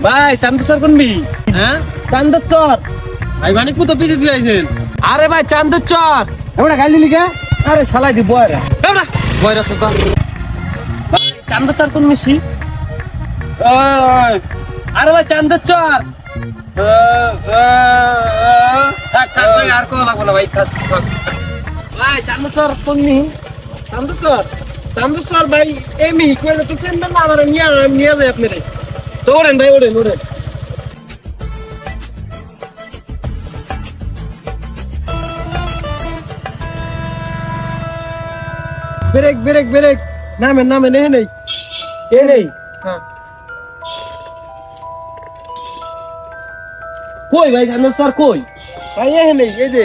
ভাই চান্দচর কোনবি? হ্যাঁ চান্দচর। ভাই মানে কত পিছে তুই আইছেন? আরে ভাই চান্দচর। এবারে গালি লিখা আরে শালাই দি বয়রা। এবড়া বয়রা সুতা। ভাই চান্দচর কোন মিশি? ওই আরে ভাই চান্দচর। থাক থাক ভাই আর কো লাগবো না ভাই থাক থাক। ভাই চান্দচর কোন মি? চান্দুসর চান্দুসর ভাই এমি কইলে তো সেন্টার না আমার নিয়ে যায় আপনারে। তো ওড়েন ভাই ওড়েন ওড়েন। ব্রেক ব্রেক ব্রেক নামেন নামেন এ নেই এ নেই। হ্যাঁ কই ভাই চান্দচর কই? ভাই এ নেই এই যে